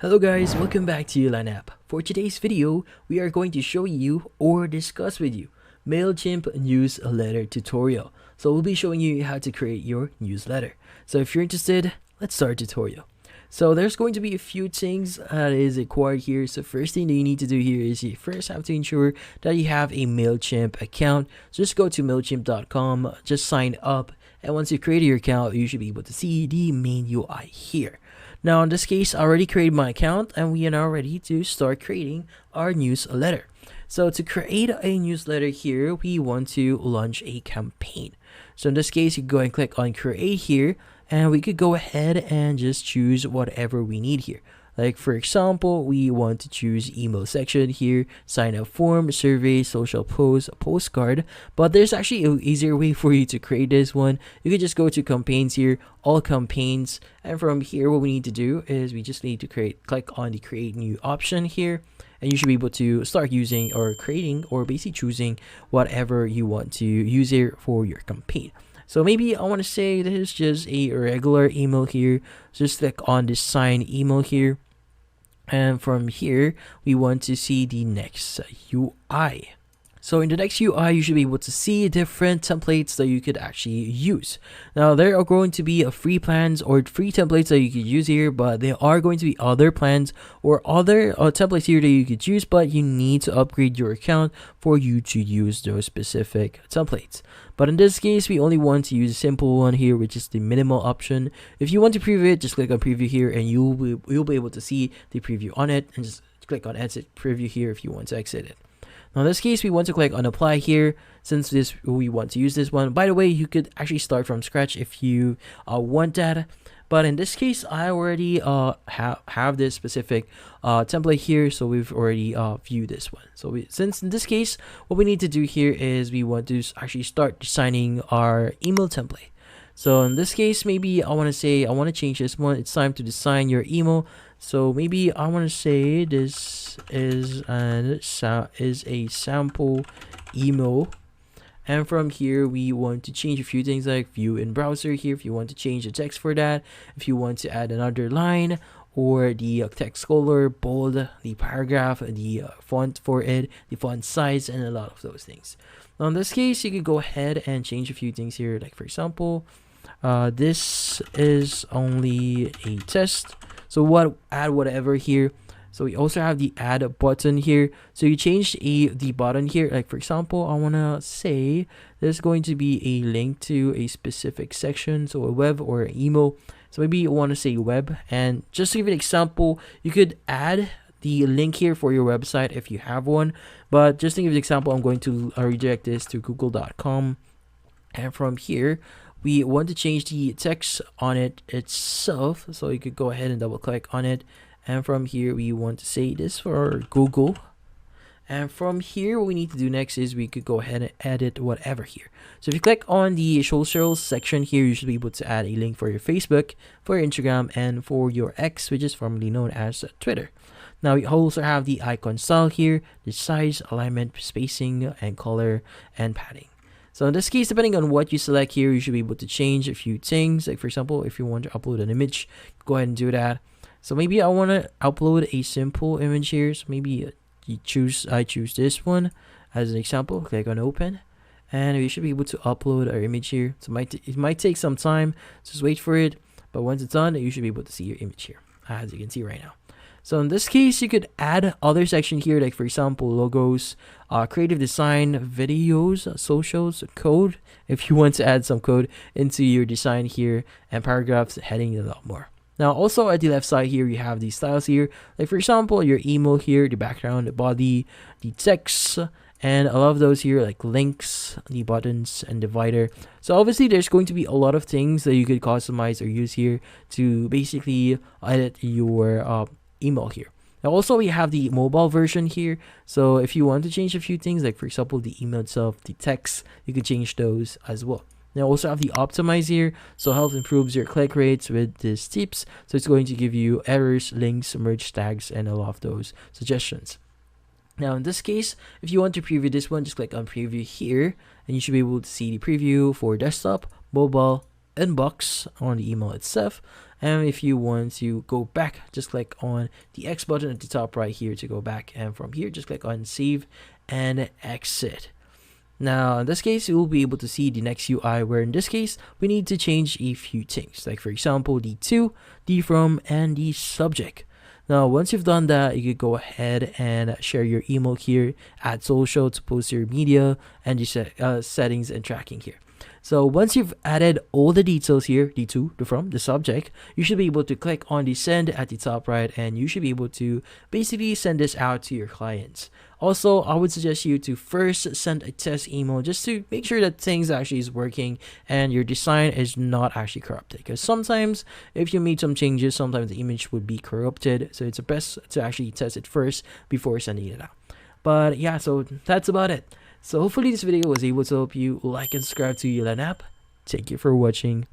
Hello guys, welcome back to Lineup. For today's video, we are going to show you or discuss with you Mailchimp newsletter tutorial. So we'll be showing you how to create your newsletter. So if you're interested, let's start tutorial. So there's going to be a few things that is required here. So first thing that you need to do here is you first have to ensure that you have a Mailchimp account. So just go to mailchimp.com, just sign up, and once you create your account, you should be able to see the main UI here. Now in this case, I already created my account and we are now ready to start creating our newsletter. So to create a newsletter here, we want to launch a campaign. So in this case, you go and click on create here, and we could go ahead and just choose whatever we need here. Like for example, we want to choose email section here, sign up form, survey, social post, postcard. But there's actually an easier way for you to create this one. You can just go to campaigns here, all campaigns, and from here what we need to do is we just need to click on the create new option here, and you should be able to start using or creating or basically choosing whatever you want to use here for your campaign. So maybe I want to say this is just a regular email here. Just click on this sign email here. And from here, we want to see the next UI. So in the next UI, you should be able to see different templates that you could actually use. Now, there are going to be free plans or free templates that you could use here, but there are going to be other plans or other templates here that you could use, but you need to upgrade your account for you to use those specific templates. But in this case, we only want to use a simple one here, which is the minimal option. If you want to preview it, just click on preview here and you'll be able to see the preview on it, and just click on exit preview here if you want to exit it. Now in this case, we want to click on apply here since we want to use this one. By the way, you could actually start from scratch if you want that. But in this case, I already have this specific template here, so we've already viewed this one. So since in this case, what we need to do here is we want to actually start designing our email template. So in this case, maybe I want to change this one. It's time to design your email. So maybe I want to say this is a sample email. And from here, we want to change a few things like view in browser here. If you want to change the text for that, if you want to add another line or the text color, bold, the paragraph, the font for it, the font size, and a lot of those things. Now in this case, you could go ahead and change a few things here. Like for example, this is only a test. So add whatever here. So we also have the add button here. So you change the button here. Like for example, I want to say there's going to be a link to a specific section. So a web or an email. So maybe you want to say web. And just to give an example, you could add the link here for your website if you have one. But just to give an example, I'm going to redirect this to google.com. And from here, we want to change the text on it itself. So you could go ahead and double click on it. And from here, we want to say this for Google. And from here, what we need to do next is we could go ahead and edit whatever here. So if you click on the socials section here, you should be able to add a link for your Facebook, for your Instagram, and for your X, which is formerly known as Twitter. Now we also have the icon style here, the size, alignment, spacing, and color, and padding. So in this case, depending on what you select here, you should be able to change a few things. Like for example, if you want to upload an image, go ahead and do that. So maybe I want to upload a simple image here. So maybe I choose this one as an example. Click on open, and we should be able to upload our image here. So it might take some time. Just wait for it. But once it's done, you should be able to see your image here, as you can see right now. So in this case, you could add other section here, like for example, logos, creative design, videos, socials, code, if you want to add some code into your design here, and paragraphs, heading, and a lot more. Now also at the left side here, you have these styles here, like for example, your email here, the background, the body, the text, and I love those here, like links, the buttons, and divider. So obviously there's going to be a lot of things that you could customize or use here to basically edit your email here. Now also we have the mobile version here. So if you want to change a few things, like for example the email itself, the text, you could change those as well. Now also have the optimize here, so help improves your click rates with these tips. So it's going to give you errors, links, merge tags, and a lot of those suggestions. Now in this case, if you want to preview this one, just click on preview here, and you should be able to see the preview for desktop, mobile, inbox on the email itself, And if you want to go back, just click on the X button at the top right here to go back, and from here just click on save and exit. Now in this case, you will be able to see the next UI, where in this case we need to change a few things, like for example the to, the from, and the subject. Now once you've done that, you could go ahead and share your email here, add social to post your media, and the settings and tracking here. So once you've added all the details here, the to, the from, the subject, you should be able to click on the send at the top right, and you should be able to basically send this out to your clients. Also, I would suggest you to first send a test email just to make sure that things actually is working and your design is not actually corrupted, because sometimes if you made some changes, sometimes the image would be corrupted. So it's best to actually test it first before sending it out. But yeah, so that's about it. So hopefully this video was able to help you. Like and subscribe to Yelan app. Thank you for watching.